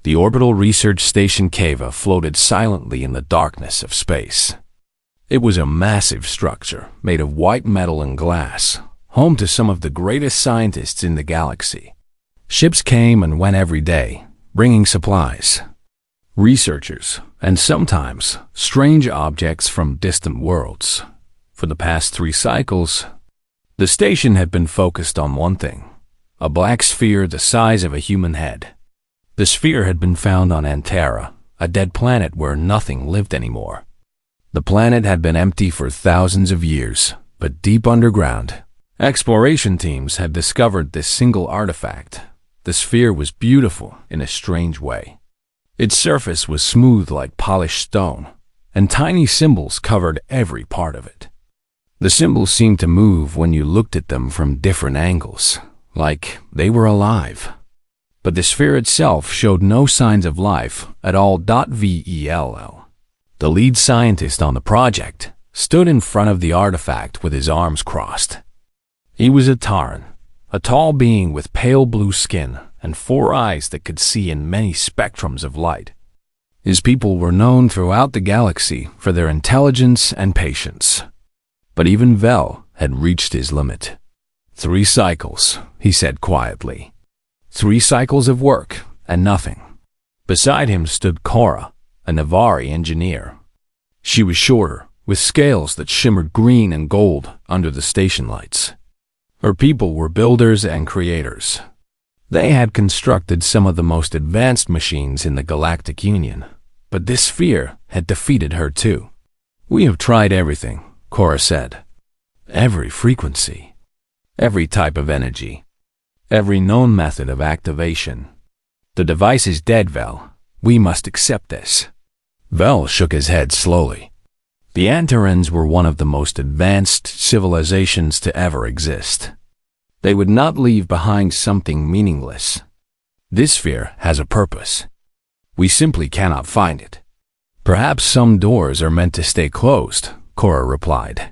The orbital research station Cava floated silently in the darkness of space. It was a massive structure made of white metal and glass, home to some of the greatest scientists in the galaxy. Ships came and went every day, bringing supplies, researchers, and sometimes strange objects from distant worlds. For the past 3 cycles, the station had been focused on one thing: a black sphere the size of a human head. The sphere had been found on Antara, a dead planet where nothing lived anymore. The planet had been empty for thousands of years, but deep underground, exploration teams had discovered this single artifact. The sphere was beautiful in a strange way. Its surface was smooth like polished stone, and tiny symbols covered every part of it. The symbols seemed to move when you looked at them from different angles, like they were alive. But the sphere itself showed no signs of life at all. VELL. The lead scientist on the project stood in front of the artifact with his arms crossed. He was a Taran, a tall being with pale blue skin and 4 eyes that could see in many spectrums of light. His people were known throughout the galaxy for their intelligence and patience. But even Vel had reached his limit. 3 cycles, he said quietly. 3 cycles of work and nothing. Beside him stood Cora, a Navari engineer. She was shorter, with scales that shimmered green and gold under the station lights. Her people were builders and creators. They had constructed some of the most advanced machines in the Galactic Union, but this sphere had defeated her too. "We have tried everything," Cora said. "Every frequency, every type of energy, every known method of activation. The device is dead, Vel. We must accept this." Vel shook his head slowly. The Antarans were one of the most advanced civilizations to ever exist. They would not leave behind something meaningless. This sphere has a purpose. We simply cannot find it. "Perhaps some doors are meant to stay closed," Cora replied.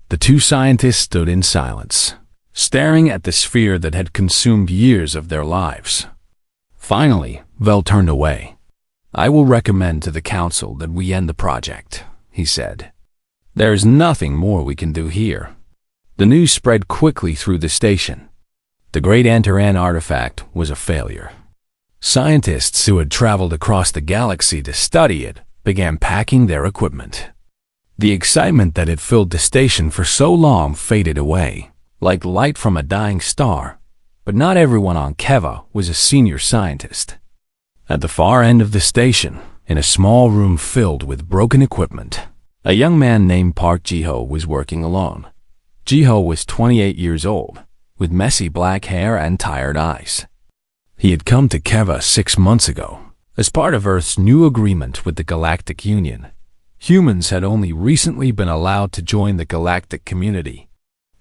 The 2 scientists stood in silence, staring at the sphere that had consumed years of their lives. Finally, Vel turned away. "I will recommend to the Council that we end the project," he said. "There is nothing more we can do here." The news spread quickly through the station. The Great Antaran artifact was a failure. Scientists who had traveled across the galaxy to study it began packing their equipment. The excitement that had filled the station for so long faded away, like light from a dying star. But not everyone on Keva was a senior scientist. At the far end of the station, in a small room filled with broken equipment, a young man named Park Jiho was working alone. Jiho was 28 years old, with messy black hair and tired eyes. He had come to Keva 6 months ago, as part of Earth's new agreement with the Galactic Union. Humans had only recently been allowed to join the galactic community,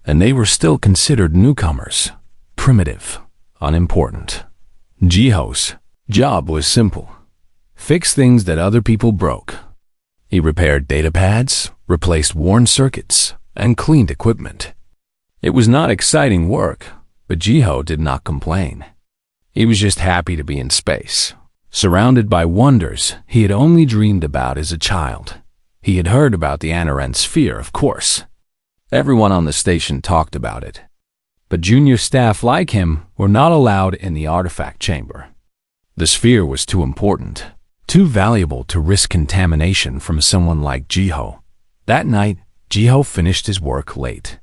and they were still considered newcomers, primitive, unimportant. Jiho's job was simple: fix things that other people broke. He repaired data pads, replaced worn circuits, and cleaned equipment. It was not exciting work, but Jiho did not complain. He was just happy to be in space, surrounded by wonders he had only dreamed about as a child. He had heard about the Antaran sphere, of course. Everyone on the station talked about it. But junior staff like him were not allowed in the artifact chamber. The sphere was too important, too valuable to risk contamination from someone like Jiho. That night, Jiho finished his work late.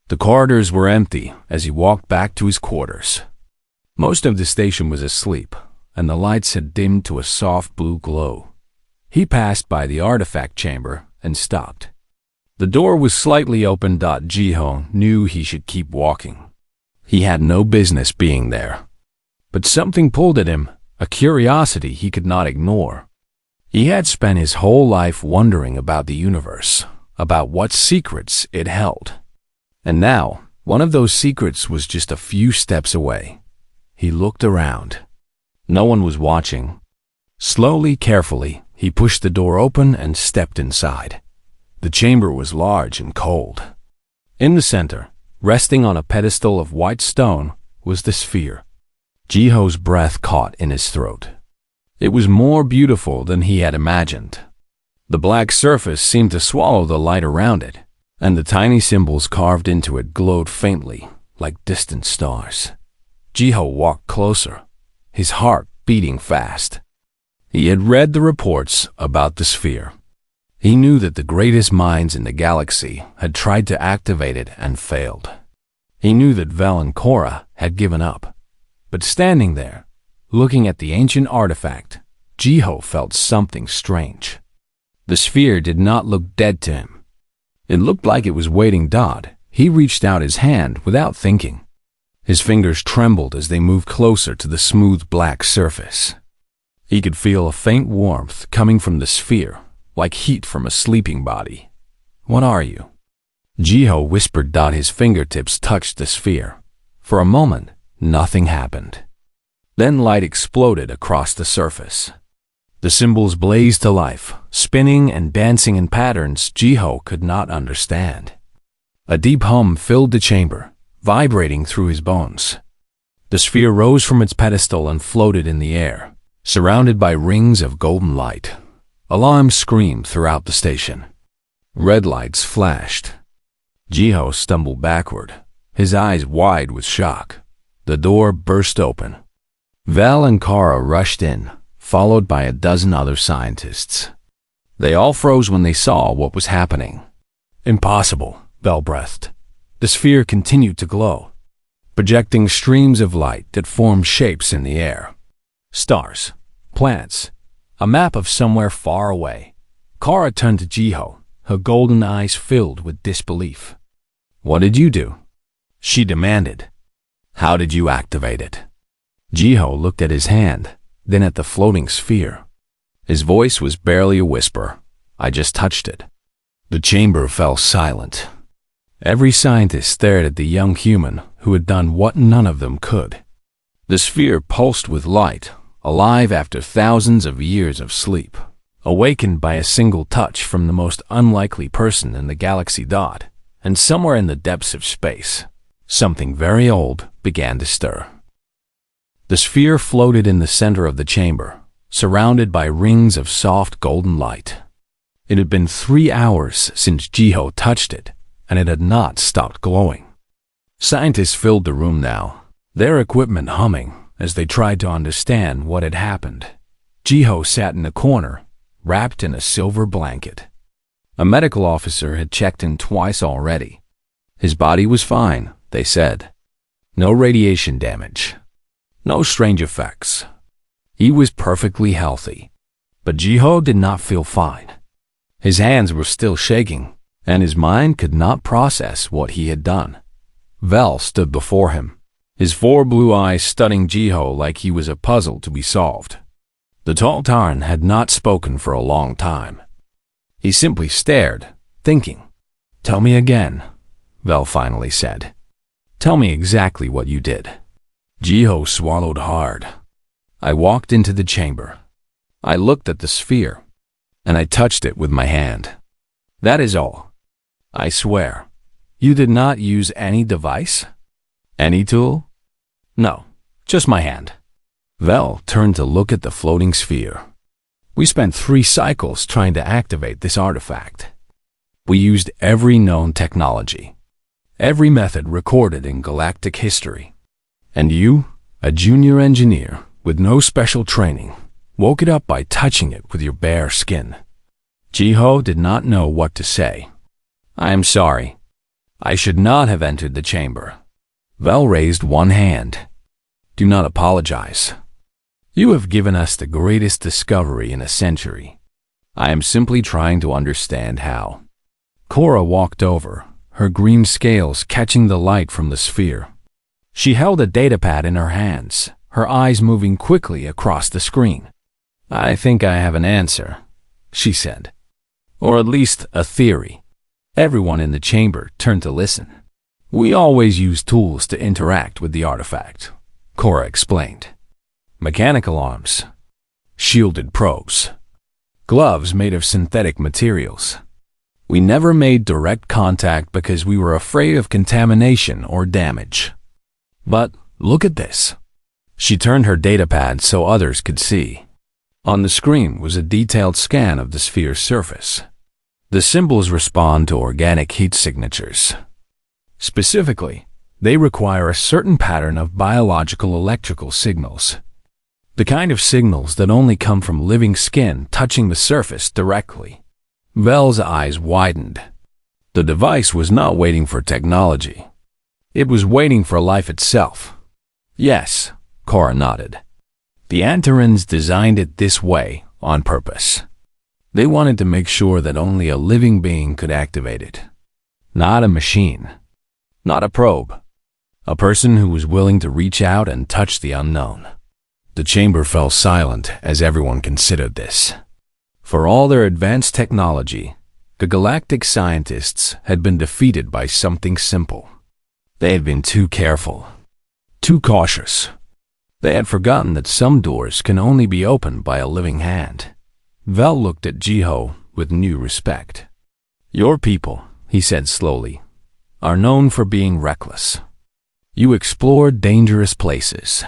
The corridors were empty as he walked back to his quarters. Most of the station was asleep, and the lights had dimmed to a soft blue glow. He passed by the artifact chamber and stopped. The door was slightly open. Jiho knew he should keep walking. He had no business being there. But something pulled at him, a curiosity he could not ignore. He had spent his whole life wondering about the universe, about what secrets it held. And now, one of those secrets was just a few steps away. He looked around. No one was watching. Slowly, carefully, he pushed the door open and stepped inside. The chamber was large and cold. In the center, resting on a pedestal of white stone, was the sphere. Jiho's breath caught in his throat. It was more beautiful than he had imagined. The black surface seemed to swallow the light around it, and the tiny symbols carved into it glowed faintly, like distant stars. Jiho walked closer, his heart beating fast. He had read the reports about the sphere. He knew that the greatest minds in the galaxy had tried to activate it and failed. He knew that Vel and Korra had given up. But standing there, looking at the ancient artifact, Jiho felt something strange. The sphere did not look dead to him. It looked like it was waiting. He reached out his hand without thinking. His fingers trembled as they moved closer to the smooth black surface. He could feel a faint warmth coming from the sphere, like heat from a sleeping body. "What are you?" Jiho whispered. His fingertips touched the sphere. For a moment, nothing happened. Then light exploded across the surface. The symbols blazed to life, spinning and dancing in patterns Jiho could not understand. A deep hum filled the chamber, vibrating through his bones. The sphere rose from its pedestal and floated in the air, surrounded by rings of golden light. Alarms screamed throughout the station. Red lights flashed. Jiho stumbled backward, his eyes wide with shock. The door burst open. Vel and Korra rushed in, followed by a dozen other scientists. They all froze when they saw what was happening. "Impossible," Vel breathed. The sphere continued to glow, projecting streams of light that formed shapes in the air. Stars, planets, a map of somewhere far away. Korra turned to Jiho, her golden eyes filled with disbelief. "What did you do?" she demanded. "How did you activate it?" Jiho looked at his hand, then at the floating sphere. His voice was barely a whisper. "I just touched it." The chamber fell silent. Every scientist stared at the young human who had done what none of them could. The sphere pulsed with light, alive after thousands of years of sleep, awakened by a single touch from the most unlikely person in the galaxy. And somewhere in the depths of space, something very old began to stir. The sphere floated in the center of the chamber, surrounded by rings of soft golden light. It had been 3 hours since Jiho touched it, and it had not stopped glowing. Scientists filled the room now, their equipment humming as they tried to understand what had happened. Jiho sat in a corner, wrapped in a silver blanket. A medical officer had checked in twice already. His body was fine, they said. No radiation damage. No strange effects. He was perfectly healthy. But Jiho did not feel fine. His hands were still shaking, and his mind could not process what he had done. Vel stood before him, his 4 blue eyes studying Jiho like he was a puzzle to be solved. The tall Tarn had not spoken for a long time. He simply stared, thinking. "Tell me again," Vel finally said. "Tell me exactly what you did." Jiho swallowed hard. "I walked into the chamber. I looked at the sphere, and I touched it with my hand. That is all. I swear. You did not use any device? Any tool?" "No, just my hand." Vel turned to look at the floating sphere. "We spent 3 cycles trying to activate this artifact. We used every known technology, every method recorded in galactic history. And you, a junior engineer with no special training, woke it up by touching it with your bare skin." Jiho did not know what to say. "I am sorry. I should not have entered the chamber." Vel raised one hand. "Do not apologize. You have given us the greatest discovery in a century. I am simply trying to understand how." Korra walked over, her green scales catching the light from the sphere. She held a datapad in her hands, her eyes moving quickly across the screen. "I think I have an answer," she said. "Or at least a theory." Everyone in the chamber turned to listen. "We always use tools to interact with the artifact," Korra explained. "Mechanical arms, shielded probes, gloves made of synthetic materials. We never made direct contact because we were afraid of contamination or damage. But look at this." She turned her datapad so others could see. On the screen was a detailed scan of the sphere's surface. The symbols respond to organic heat signatures. Specifically, they require a certain pattern of biological electrical signals. The kind of signals that only come from living skin touching the surface directly. Vel's eyes widened. The device was not waiting for technology. It was waiting for life itself. Yes, Cora nodded. The Antarans designed it this way on purpose. They wanted to make sure that only a living being could activate it. Not a machine. Not a probe. A person who was willing to reach out and touch the unknown. The chamber fell silent as everyone considered this. For all their advanced technology, the galactic scientists had been defeated by something simple. They had been too careful, too cautious. They had forgotten that some doors can only be opened by a living hand. Vel looked at Jiho with new respect. Your people, he said slowly, are known for being reckless. You explore dangerous places.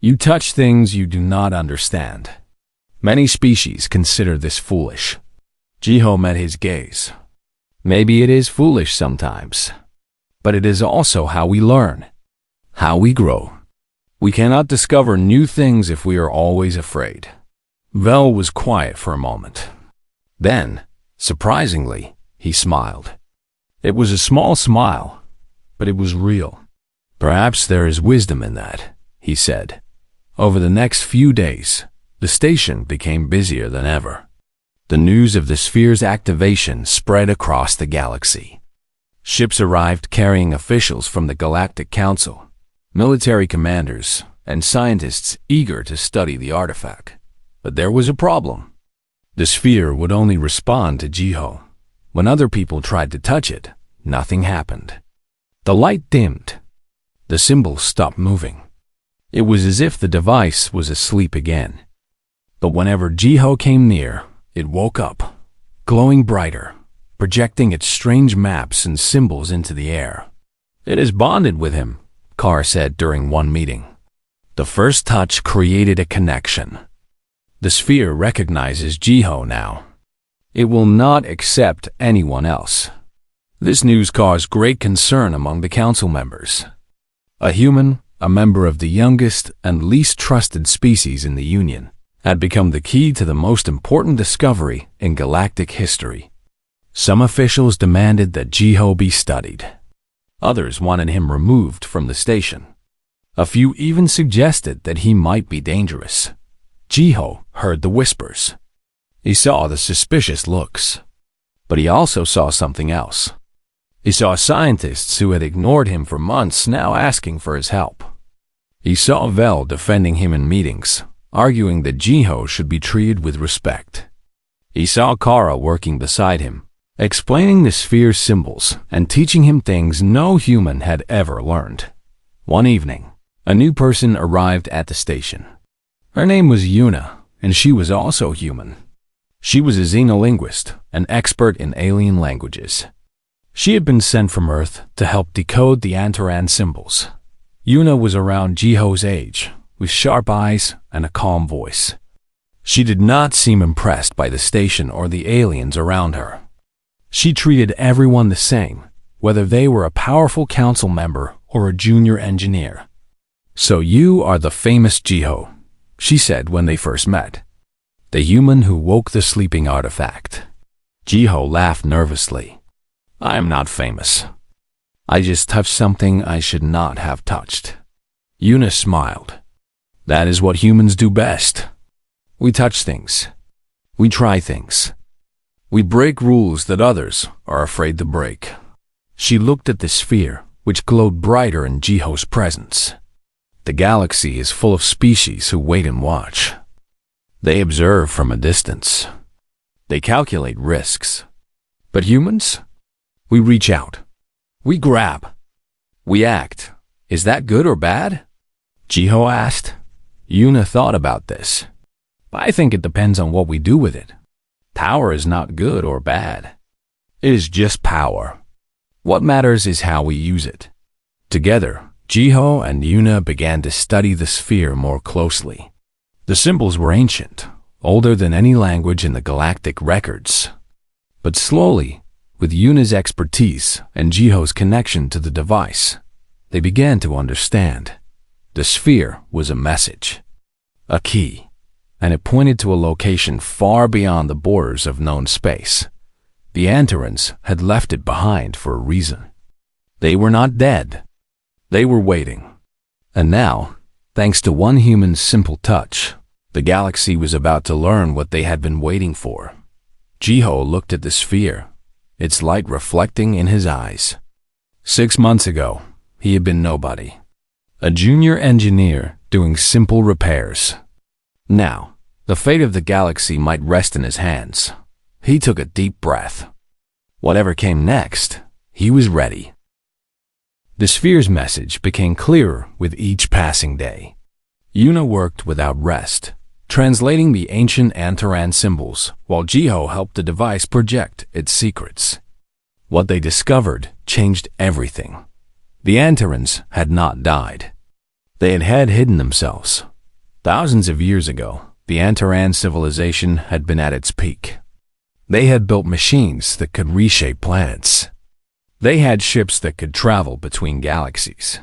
You touch things you do not understand. Many species consider this foolish. Jiho met his gaze. Maybe it is foolish sometimes, but it is also how we learn, how we grow. We cannot discover new things if we are always afraid. Vel was quiet for a moment. Then, surprisingly, he smiled. It was a small smile, but it was real. Perhaps there is wisdom in that, he said. Over the next few days, the station became busier than ever. The news of the sphere's activation spread across the galaxy. Ships arrived carrying officials from the Galactic Council, military commanders, and scientists eager to study the artifact. But there was a problem. The sphere would only respond to Jiho. When other people tried to touch it, nothing happened. The light dimmed. The symbols stopped moving. It was as if the device was asleep again. But whenever Jiho came near, it woke up, glowing brighter, projecting its strange maps and symbols into the air. It is bonded with him, Carr said during one meeting. The first touch created a connection. The sphere recognizes Jiho now. It will not accept anyone else. This news caused great concern among the council members. A human, a member of the youngest and least trusted species in the Union, had become the key to the most important discovery in galactic history. Some officials demanded that Jiho be studied. Others wanted him removed from the station. A few even suggested that he might be dangerous. Jiho heard the whispers. He saw the suspicious looks. But he also saw something else. He saw scientists who had ignored him for months now asking for his help. He saw Vel defending him in meetings, arguing that Jiho should be treated with respect. He saw Kara working beside him, explaining the sphere's symbols and teaching him things no human had ever learned. One evening, a new person arrived at the station. Her name was Yuna, and she was also human. She was a xenolinguist, an expert in alien languages. She had been sent from Earth to help decode the Antaran symbols. Yuna was around Jiho's age, with sharp eyes and a calm voice. She did not seem impressed by the station or the aliens around her. She treated everyone the same, whether they were a powerful council member or a junior engineer. "So you are the famous Jiho," she said when they first met. "The human who woke the sleeping artifact." Jiho laughed nervously. "I am not famous. I just touched something I should not have touched." Yuna smiled. "That is what humans do best. We touch things. We try things. We break rules that others are afraid to break." She looked at the sphere, which glowed brighter in Jiho's presence. The galaxy is full of species who wait and watch. They observe from a distance. They calculate risks. But humans? We reach out. We grab. We act. Is that good or bad? Jiho asked. Yuna thought about this. I think it depends on what we do with it. Power is not good or bad. It is just power. What matters is how we use it. Together, Jiho and Yuna began to study the sphere more closely. The symbols were ancient, older than any language in the galactic records. But slowly, with Yuna's expertise and Jiho's connection to the device, they began to understand. The sphere was a message, a key, and it pointed to a location far beyond the borders of known space. The Antarans had left it behind for a reason. They were not dead. They were waiting. And now, thanks to one human's simple touch, the galaxy was about to learn what they had been waiting for. Jiho looked at the sphere, its light reflecting in his eyes. 6 months ago, he had been nobody. A junior engineer doing simple repairs. Now, the fate of the galaxy might rest in his hands. He took a deep breath. Whatever came next, he was ready. The sphere's message became clearer with each passing day. Yuna worked without rest, translating the ancient Antaran symbols, while Jiho helped the device project its secrets. What they discovered changed everything. The Antarans had not died. They had hidden themselves. Thousands of years ago, the Antaran civilization had been at its peak. They had built machines that could reshape planets. They had ships that could travel between galaxies.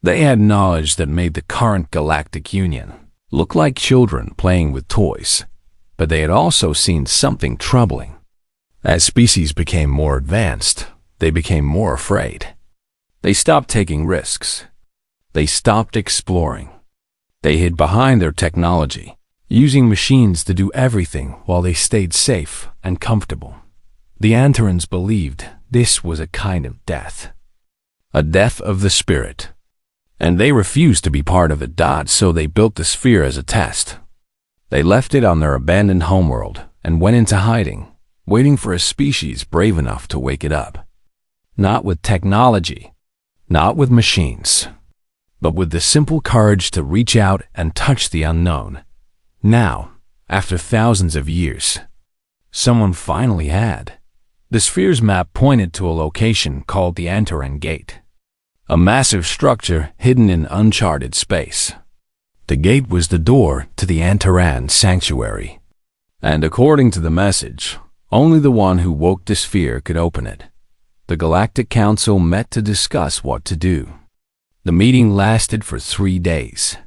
They had knowledge that made the current Galactic Union look like children playing with toys. But they had also seen something troubling. As species became more advanced, they became more afraid. They stopped taking risks. They stopped exploring. They hid behind their technology, using machines to do everything while they stayed safe and comfortable. The Antarans believed this was a kind of death. A death of the spirit. And they refused to be part of it. So they built the sphere as a test. They left it on their abandoned homeworld and went into hiding, waiting for a species brave enough to wake it up. Not with technology, not with machines, but with the simple courage to reach out and touch the unknown. Now, after thousands of years, someone finally had. The sphere's map pointed to a location called the Antaran Gate, a massive structure hidden in uncharted space. The gate was the door to the Antaran sanctuary, and according to the message, only the one who woke the sphere could open it. The Galactic Council met to discuss what to do. The meeting lasted for 3 days.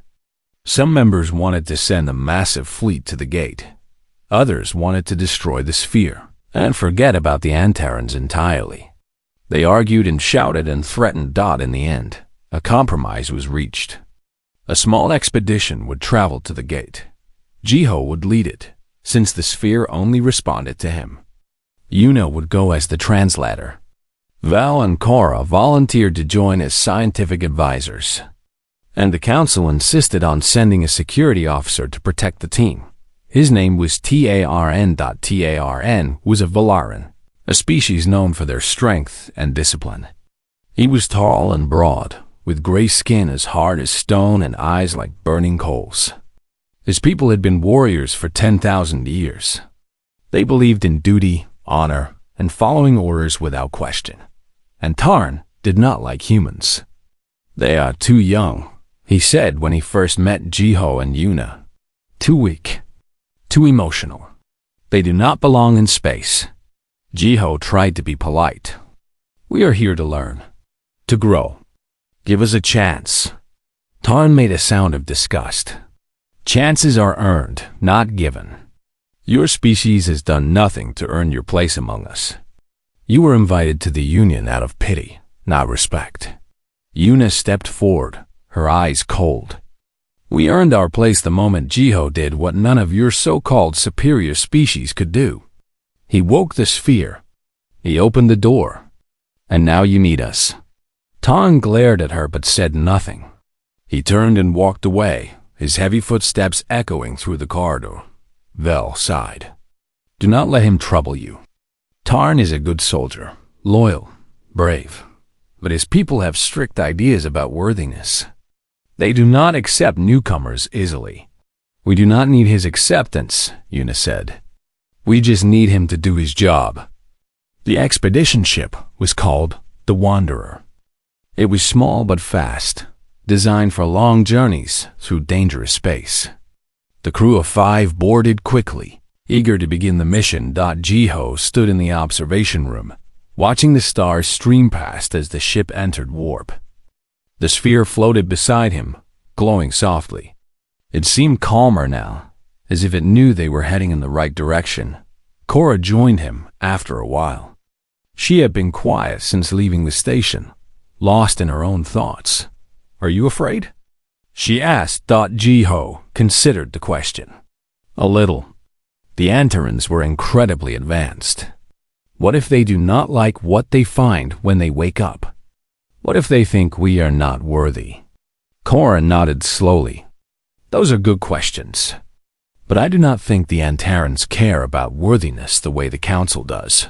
Some members wanted to send a massive fleet to the gate. Others wanted to destroy the sphere and forget about the Antarans entirely. They argued and shouted and threatened. In the end, a compromise was reached. A small expedition would travel to the gate. Jiho would lead it, since the sphere only responded to him. Yuna would go as the translator. Val and Cora volunteered to join as scientific advisors. And the council insisted on sending a security officer to protect the team. His name was Tarn. Tarn was a Valaran, a species known for their strength and discipline. He was tall and broad, with gray skin as hard as stone and eyes like burning coals. His people had been warriors for 10,000 years. They believed in duty, honor, and following orders without question. And Tarn did not like humans. "They are too young," he said when he first met Jiho and Yuna. "Too weak, too emotional. They do not belong in space." Jiho tried to be polite. "We are here to learn, to grow. Give us a chance." Tarn made a sound of disgust. "Chances are earned, not given. Your species has done nothing to earn your place among us. You were invited to the Union out of pity, not respect." Yuna stepped forward, her eyes cold. "We earned our place the moment Jiho did what none of your so-called superior species could do. He woke the sphere. He opened the door. And now you need us." Tarn glared at her but said nothing. He turned and walked away, his heavy footsteps echoing through the corridor. Vel sighed. "Do not let him trouble you. Tarn is a good soldier, loyal, brave, but his people have strict ideas about worthiness. They do not accept newcomers easily." "We do not need his acceptance," Yuna said. "We just need him to do his job." The expedition ship was called the Wanderer. It was small but fast, designed for long journeys through dangerous space. The crew of 5 boarded quickly, eager to begin the mission. Jiho stood in the observation room, watching the stars stream past as the ship entered warp. The sphere floated beside him, glowing softly. It seemed calmer now, as if it knew they were heading in the right direction. Cora joined him after a while. She had been quiet since leaving the station, lost in her own thoughts. "Are you afraid?" she asked. Jiho considered the question. "A little. The Antarans were incredibly advanced. What if they do not like what they find when they wake up? What if they think we are not worthy?" Cora nodded slowly. "Those are good questions. But I do not think the Antarans care about worthiness the way the Council does.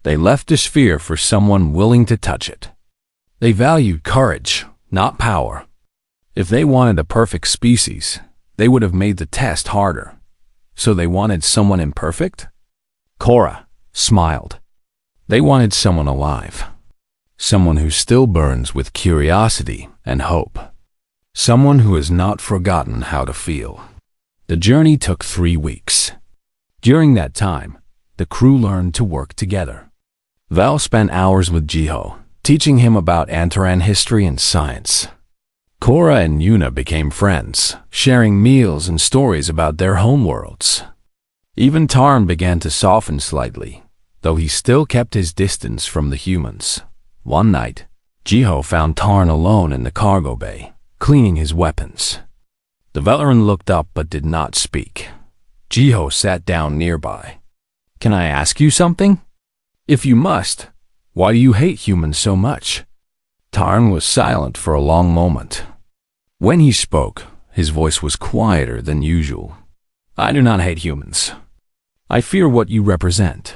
They left the sphere for someone willing to touch it. They valued courage, not power. If they wanted a perfect species, they would have made the test harder. So they wanted someone imperfect?" Cora smiled. "They wanted someone alive. Someone who still burns with curiosity and hope. Someone who has not forgotten how to feel." The journey took 3 weeks. During that time, the crew learned to work together. Val spent hours with Jiho, teaching him about Antaran history and science. Cora and Yuna became friends, sharing meals and stories about their homeworlds. Even Tarn began to soften slightly, though he still kept his distance from the humans. One night, Jiho found Tarn alone in the cargo bay, cleaning his weapons. The veteran looked up but did not speak. Jiho sat down nearby. "Can I ask you something?" "If you must. Why do you hate humans so much?" Tarn was silent for a long moment. When he spoke, his voice was quieter than usual. "I do not hate humans. I fear what you represent.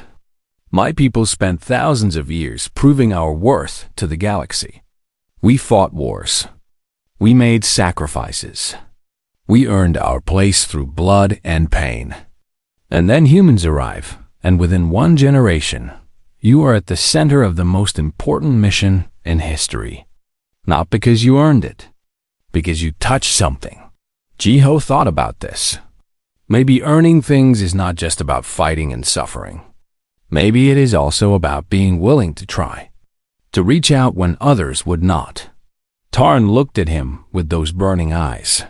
My people spent thousands of years proving our worth to the galaxy. We fought wars. We made sacrifices. We earned our place through blood and pain. And then humans arrive, and within 1 generation, you are at the center of the most important mission in history. Not because you earned it, because you touched something." Jiho thought about this. Maybe earning things is not just about fighting and suffering. Maybe it is also about being willing to try, to reach out when others would not. Tarn looked at him with those burning eyes.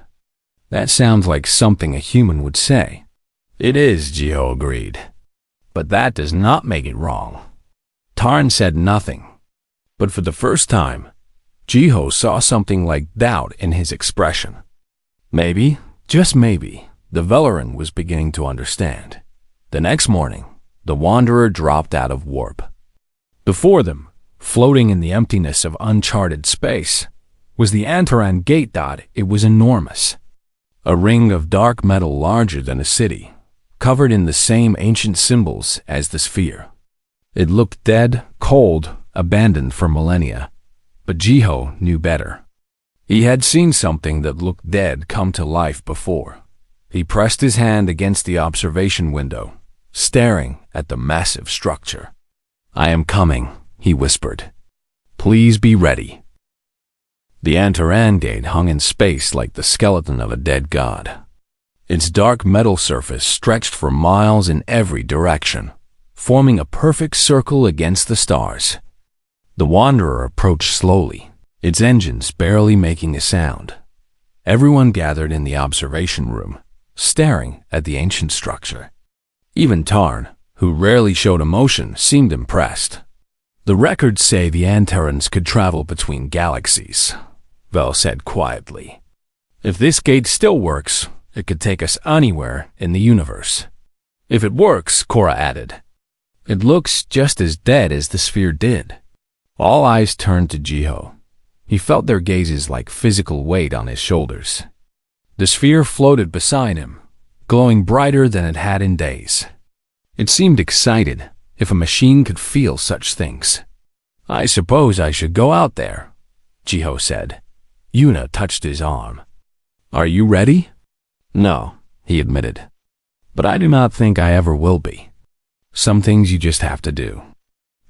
"That sounds like something a human would say." "It is," Jiho agreed. "But that does not make it wrong." Tarn said nothing, but for the first time, Jiho saw something like doubt in his expression. Maybe, just maybe, the Velaran was beginning to understand. The next morning, the Wanderer dropped out of warp. Before them, floating in the emptiness of uncharted space, was the Antaran gate. It was enormous. A ring of dark metal larger than a city, covered in the same ancient symbols as the sphere. It looked dead, cold, abandoned for millennia, but Jiho knew better. He had seen something that looked dead come to life before. He pressed his hand against the observation window, staring at the massive structure. "I am coming," he whispered. "Please be ready." The Antaran gate hung in space like the skeleton of a dead god. Its dark metal surface stretched for miles in every direction, forming a perfect circle against the stars. The Wanderer approached slowly, its engines barely making a sound. Everyone gathered in the observation room, staring at the ancient structure. Even Tarn, who rarely showed emotion, seemed impressed. "The records say the Antarans could travel between galaxies," Vel said quietly. "If this gate still works, it could take us anywhere in the universe." "If it works," Cora added, "it looks just as dead as the sphere did." All eyes turned to Jiho. He felt their gazes like physical weight on his shoulders. The sphere floated beside him, glowing brighter than it had in days. It seemed excited, if a machine could feel such things. "I suppose I should go out there," Jiho said. Yuna touched his arm. "Are you ready?" "No," he admitted. "But I do not think I ever will be. Some things you just have to do."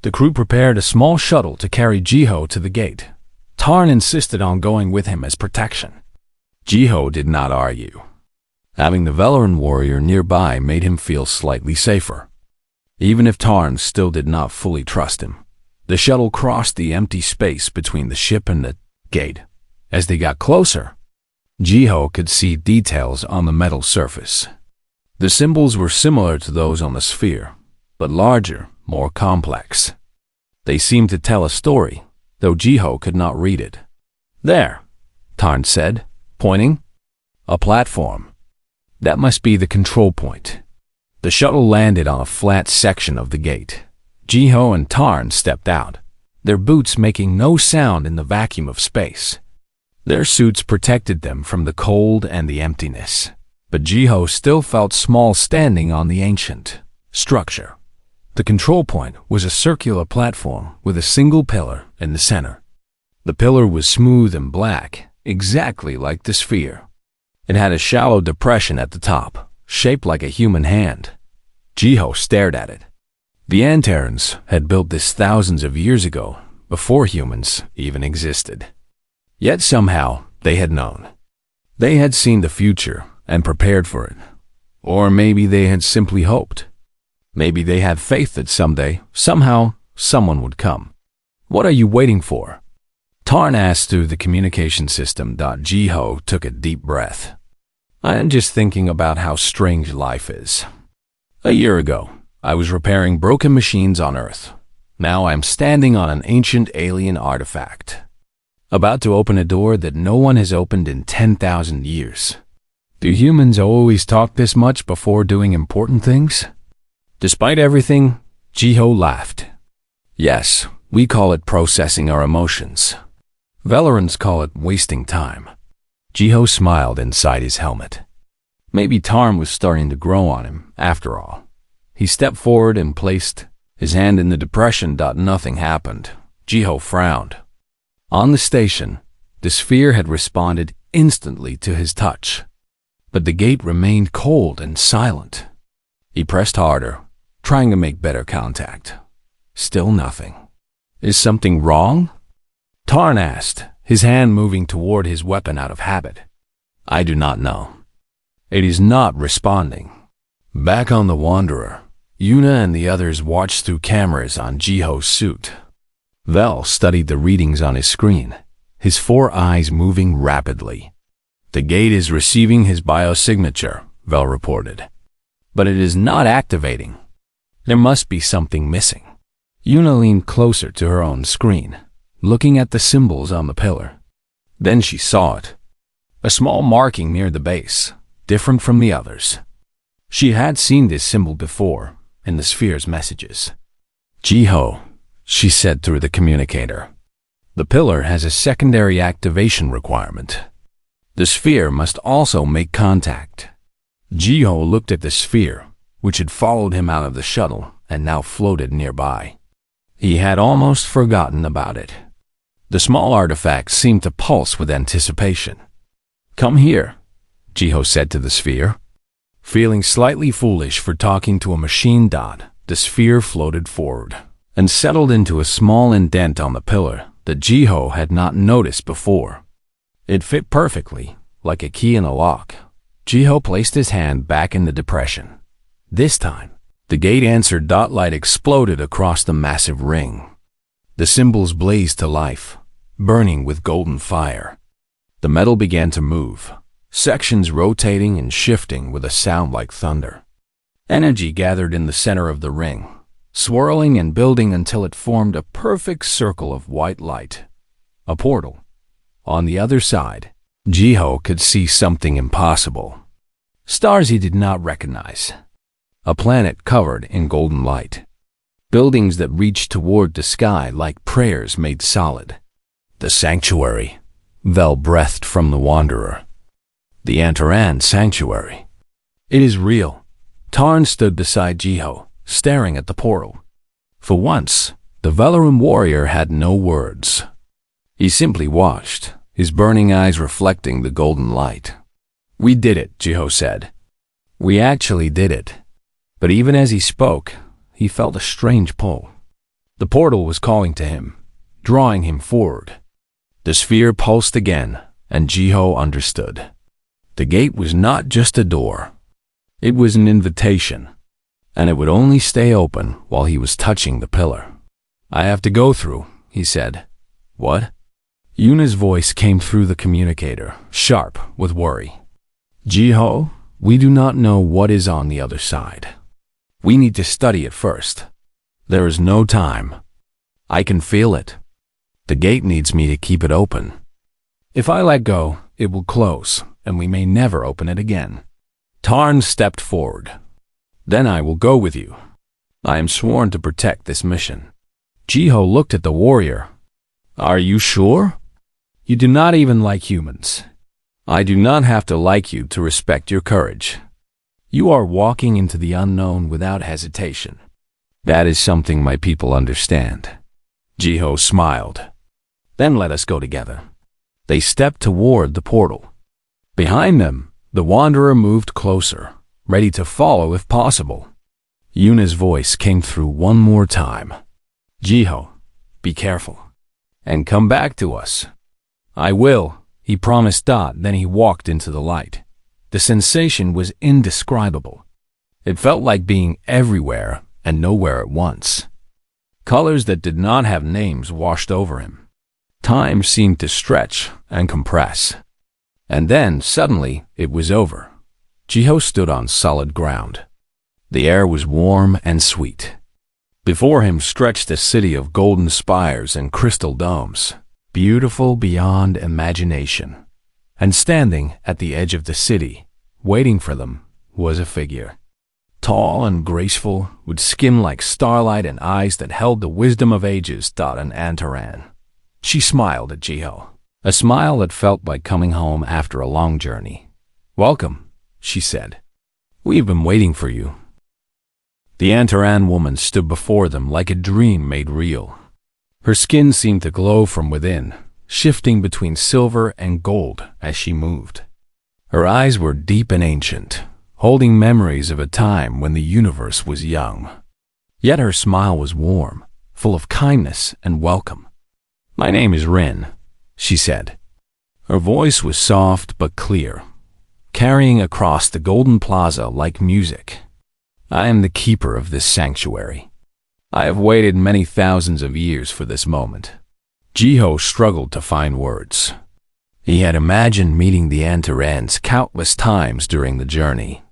The crew prepared a small shuttle to carry Jiho to the gate. Tarn insisted on going with him as protection. Jiho did not argue. Having the Valoran warrior nearby made him feel slightly safer. Even if Tarn still did not fully trust him, the shuttle crossed the empty space between the ship and the gate. As they got closer, Jiho could see details on the metal surface. The symbols were similar to those on the sphere, but larger, more complex. They seemed to tell a story, though Jiho could not read it. "There," Tarn said, pointing. "A platform. That must be the control point." The shuttle landed on a flat section of the gate. Jiho and Tarn stepped out, their boots making no sound in the vacuum of space. Their suits protected them from the cold and the emptiness, but Jiho still felt small standing on the ancient structure. The control point was a circular platform with a single pillar in the center. The pillar was smooth and black, exactly like the sphere. It had a shallow depression at the top, shaped like a human hand. Jiho stared at it. The Antarans had built this thousands of years ago, before humans even existed. Yet somehow they had known. They had seen the future and prepared for it. Or maybe they had simply hoped. Maybe they had faith that someday, somehow, someone would come. "What are you waiting for?" Tarn asked through the communication system. Jiho took a deep breath. "I am just thinking about how strange life is. A year ago, I was repairing broken machines on Earth. Now I'm standing on an ancient alien artifact, about to open a door that no one has opened in 10,000 years. Do humans always talk this much before doing important things?" Despite everything, Jiho laughed. "Yes, we call it processing our emotions. Valorans call it wasting time." Jiho smiled inside his helmet. Maybe Tarn was starting to grow on him, after all. He stepped forward and placed his hand in the depression. Nothing happened. Jiho frowned. On the station, the sphere had responded instantly to his touch, but the gate remained cold and silent. He pressed harder, trying to make better contact. Still nothing. "Is something wrong?" Tarn asked, his hand moving toward his weapon out of habit. "I do not know. It is not responding." Back on the Wanderer, Yuna and the others watched through cameras on Jiho's suit. Vel studied the readings on his screen, his 4 eyes moving rapidly. "The gate is receiving his biosignature," Vel reported, "but it is not activating. There must be something missing." Yuna leaned closer to her own screen, looking at the symbols on the pillar. Then she saw it. A small marking near the base, different from the others. She had seen this symbol before, in the sphere's messages. "Jiho," she said through the communicator. "The pillar has a secondary activation requirement. The sphere must also make contact." Jiho looked at the sphere, which had followed him out of the shuttle and now floated nearby. He had almost forgotten about it. The small artifact seemed to pulse with anticipation. "Come here," Jiho said to the sphere. Feeling slightly foolish for talking to a machine. The sphere floated forward and settled into a small indent on the pillar that Jiho had not noticed before. It fit perfectly, like a key in a lock. Jiho placed his hand back in the depression. This time, the gate answered. Light exploded across the massive ring. The symbols blazed to life, burning with golden fire. The metal began to move, sections rotating and shifting with a sound like thunder. Energy gathered in the center of the ring, swirling and building until it formed a perfect circle of white light. A portal. On the other side, Jiho could see something impossible. Stars he did not recognize. A planet covered in golden light. Buildings that reached toward the sky like prayers made solid. "The sanctuary," Vel breathed from the Wanderer. "The Antaran sanctuary. It is real." Tarn stood beside Jiho, staring at the portal. For once, the Valoran warrior had no words. He simply watched, his burning eyes reflecting the golden light. "We did it," Jiho said. "We actually did it." But even as he spoke, he felt a strange pull. The portal was calling to him, drawing him forward. The sphere pulsed again, and Jiho understood. The gate was not just a door. It was an invitation, and it would only stay open while he was touching the pillar. "I have to go through," he said. "What?" Yuna's voice came through the communicator, sharp with worry. "Jiho, we do not know what is on the other side. We need to study it first. There is no time. I can feel it. The gate needs me to keep it open. If I let go, it will close, and we may never open it again." Tarn stepped forward. "Then I will go with you. I am sworn to protect this mission." Jiho looked at the warrior. "Are you sure? You do not even like humans. I do not have to like you to respect your courage. You are walking into the unknown without hesitation. That is something my people understand." Jiho smiled. "Then let us go together." They stepped toward the portal. Behind them, the wanderer moved closer, ready to follow if possible. Yuna's voice came through one more time. "Jiho, be careful, and come back to us." "I will," he promised. Then he walked into the light. The sensation was indescribable. It felt like being everywhere and nowhere at once. Colors that did not have names washed over him. Time seemed to stretch and compress. And then, suddenly, it was over. Jiho stood on solid ground. The air was warm and sweet. Before him stretched a city of golden spires and crystal domes, beautiful beyond imagination. And standing at the edge of the city, waiting for them, was a figure. Tall and graceful, with skin like starlight and eyes that held the wisdom of ages. An Antaran. She smiled at Jiho, a smile that felt like coming home after a long journey. "Welcome," she said. "We've been waiting for you." The Antaran woman stood before them like a dream made real. Her skin seemed to glow from within, shifting between silver and gold as she moved. Her eyes were deep and ancient, holding memories of a time when the universe was young. Yet her smile was warm, full of kindness and welcome. "My name is Rin," she said. Her voice was soft but clear, carrying across the golden plaza like music. "I am the keeper of this sanctuary. I have waited many thousands of years for this moment." Jiho struggled to find words. He had imagined meeting the Antarans countless times during the journey.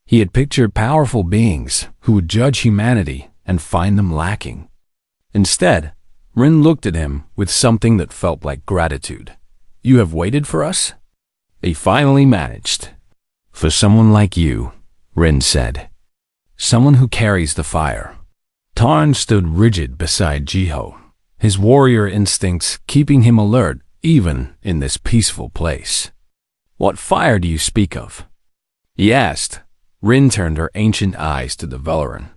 He had pictured powerful beings who would judge humanity and find them lacking. Instead, Rin looked at him with something that felt like gratitude. "You have waited for us?" He finally managed. "For someone like you," Rin said. "Someone who carries the fire." Tarn stood rigid beside Jiho, his warrior instincts keeping him alert even in this peaceful place. "What fire do you speak of?" he asked. Rin turned her ancient eyes to the Velaran.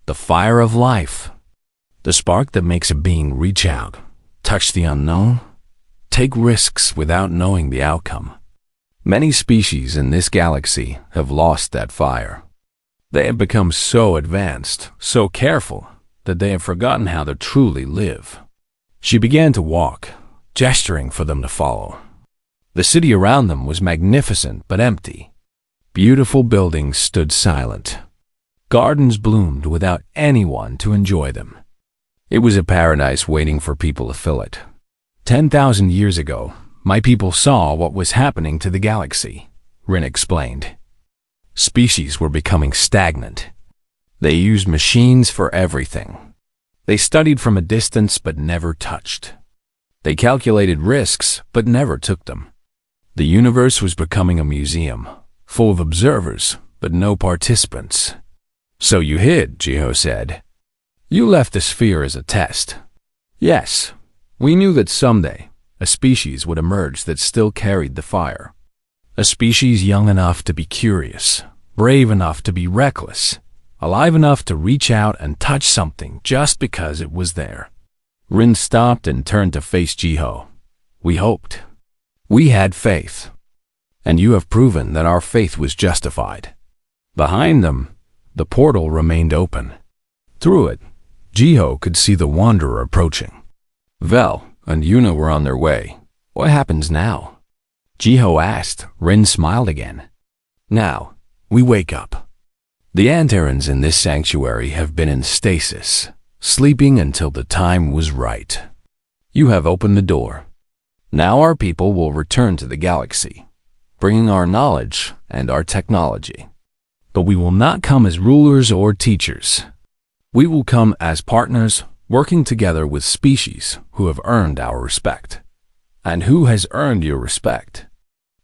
"The fire of life. The spark that makes a being reach out, touch the unknown, take risks without knowing the outcome. Many species in this galaxy have lost that fire. They have become so advanced, so careful, that they have forgotten how to truly live." She began to walk, gesturing for them to follow. The city around them was magnificent but empty. Beautiful buildings stood silent. Gardens bloomed without anyone to enjoy them. It was a paradise waiting for people to fill it. 10,000 years ago, my people saw what was happening to the galaxy, Rin explained. Species were becoming stagnant. They used machines for everything. They studied from a distance but never touched. They calculated risks but never took them. The universe was becoming a museum, full of observers but no participants. "So you hid," Jiho said. "You left the sphere as a test." "Yes, we knew that someday a species would emerge that still carried the fire. A species young enough to be curious, brave enough to be reckless, alive enough to reach out and touch something just because it was there." Rin stopped and turned to face Jiho. "We hoped. We had faith. And you have proven that our faith was justified." Behind them, the portal remained open. Through it, Jiho could see the Wanderer approaching. Vel and Yuna were on their way. "What happens now?" Jiho asked. Rin smiled again. Now, we wake up. The Antarans in this sanctuary have been in stasis, sleeping until the time was right. You have opened the door. Now our people will return to the galaxy, bringing our knowledge and our technology. But we will not come as rulers or teachers. We will come as partners, working together with species who have earned our respect. And who has earned your respect?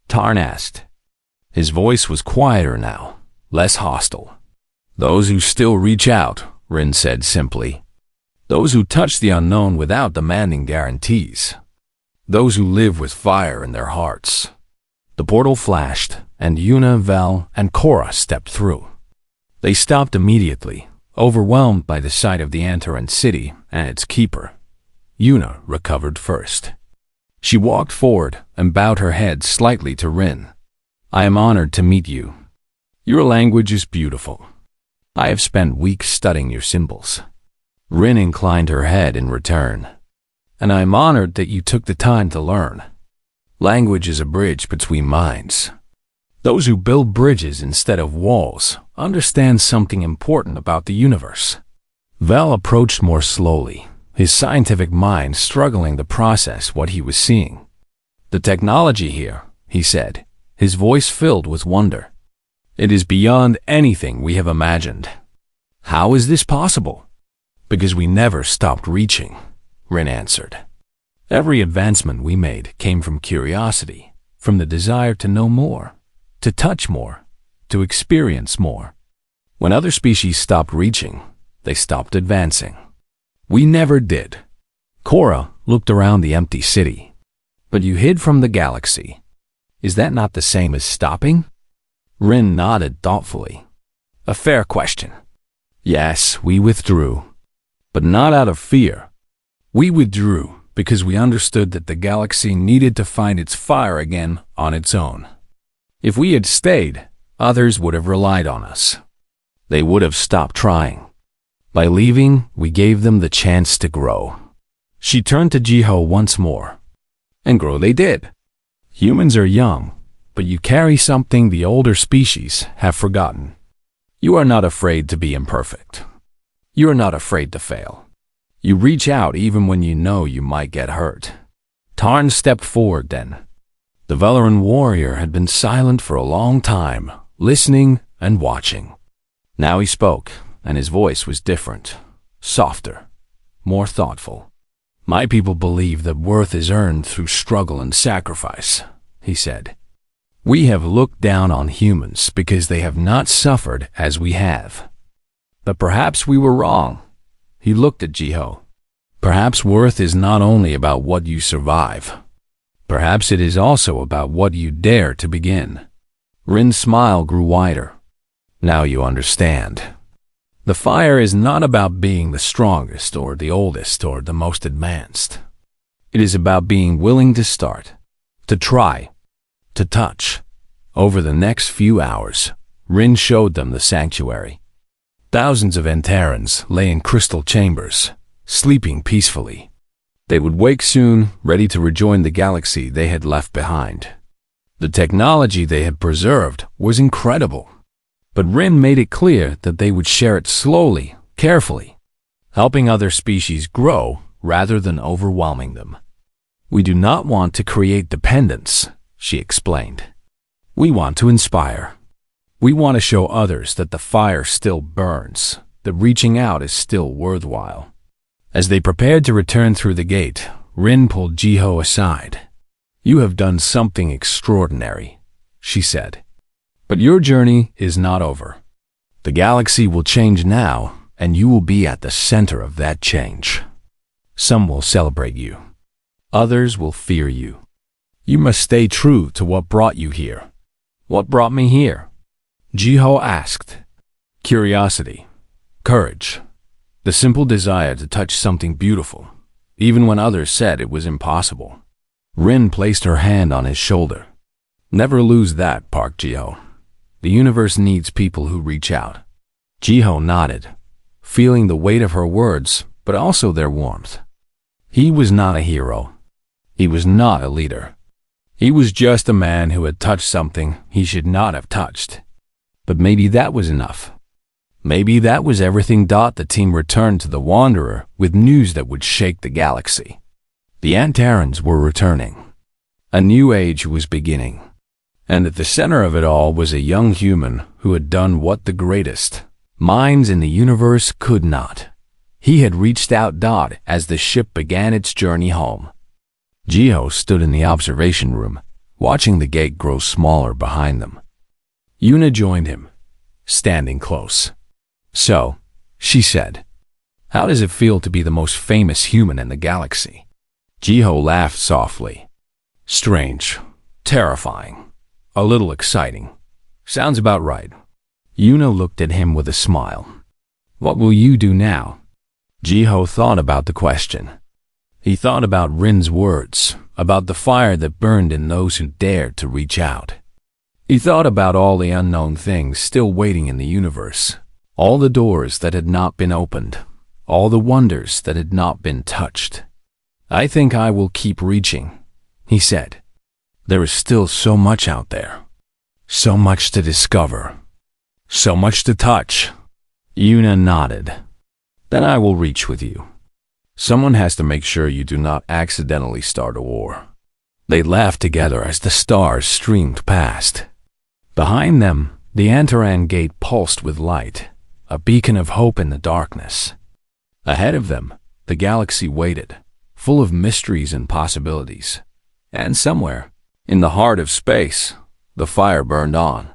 Tarn asked. His voice was quieter now, less hostile. Those who still reach out, Rin said simply. Those who touch the unknown without demanding guarantees. Those who live with fire in their hearts. The portal flashed, and Yuna, Val, and Cora stepped through. They stopped immediately, overwhelmed by the sight of the Antaran city and its keeper. Yuna recovered first. She walked forward and bowed her head slightly to Rin. I am honored to meet you. Your language is beautiful. I have spent weeks studying your symbols. Rin inclined her head in return. And I am honored that you took the time to learn. Language is a bridge between minds. Those who build bridges instead of walls understand something important about the universe. Val approached more slowly, his scientific mind struggling to process what he was seeing. The technology here, he said, his voice filled with wonder. It is beyond anything we have imagined. How is this possible? Because we never stopped reaching, Rin answered. Every advancement we made came from curiosity, from the desire to know more, to touch more, to experience more. When other species stopped reaching, they stopped advancing. We never did. Cora looked around the empty city. But you hid from the galaxy. Is that not the same as stopping? Rin nodded thoughtfully. A fair question. Yes, we withdrew. But not out of fear. We withdrew because we understood that the galaxy needed to find its fire again on its own. If we had stayed, others would have relied on us. They would have stopped trying. By leaving, we gave them the chance to grow. She turned to Jiho once more. And grow they did. Humans are young, but you carry something the older species have forgotten. You are not afraid to be imperfect. You are not afraid to fail. You reach out even when you know you might get hurt. Tarn stepped forward then. The Valoran warrior had been silent for a long time, listening and watching. Now he spoke, and his voice was different, softer, more thoughtful. My people believe that worth is earned through struggle and sacrifice, he said. We have looked down on humans because they have not suffered as we have. But perhaps we were wrong. He looked at Jiho. Perhaps worth is not only about what you survive. Perhaps it is also about what you dare to begin. Rin's smile grew wider. Now you understand. The fire is not about being the strongest or the oldest or the most advanced. It is about being willing to start, to try, to touch. Over the next few hours, Rin showed them the sanctuary. Thousands of Antarans lay in crystal chambers, sleeping peacefully. They would wake soon, ready to rejoin the galaxy they had left behind. The technology they had preserved was incredible. But Rin made it clear that they would share it slowly, carefully, helping other species grow rather than overwhelming them. We do not want to create dependence, she explained. We want to inspire. We want to show others that the fire still burns, that reaching out is still worthwhile. As they prepared to return through the gate, Rin pulled Jiho aside. You have done something extraordinary, she said. But your journey is not over. The galaxy will change now, and you will be at the center of that change. Some will celebrate you. Others will fear you. You must stay true to what brought you here. What brought me here? Jiho asked. Curiosity, courage, the simple desire to touch something beautiful, even when others said it was impossible. Rin placed her hand on his shoulder. Never lose that, Park Jiho. The universe needs people who reach out. Jiho nodded, feeling the weight of her words, but also their warmth. He was not a hero. He was not a leader. He was just a man who had touched something he should not have touched. But maybe that was enough. Maybe that was everything. The team returned to the Wanderer with news that would shake the galaxy. The Antarans were returning. A new age was beginning. And at the center of it all was a young human who had done what the greatest minds in the universe could not. He had reached out. As the ship began its journey home. Jiho stood in the observation room, watching the gate grow smaller behind them. Yuna joined him, standing close. "So," she said, "how does it feel to be the most famous human in the galaxy?" Jiho laughed softly. "Strange, terrifying, a little exciting. Sounds about right." Yuna looked at him with a smile. "What will you do now?" Jiho thought about the question. He thought about Rin's words, about the fire that burned in those who dared to reach out. He thought about all the unknown things still waiting in the universe, all the doors that had not been opened, all the wonders that had not been touched. "I think I will keep reaching," he said. "There is still so much out there, so much to discover, so much to touch." Yuna nodded. "Then I will reach with you. Someone has to make sure you do not accidentally start a war." They laughed together as the stars streamed past. Behind them, the Antaran gate pulsed with light, a beacon of hope in the darkness. Ahead of them, the galaxy waited, full of mysteries and possibilities. And somewhere, in the heart of space, the fire burned on.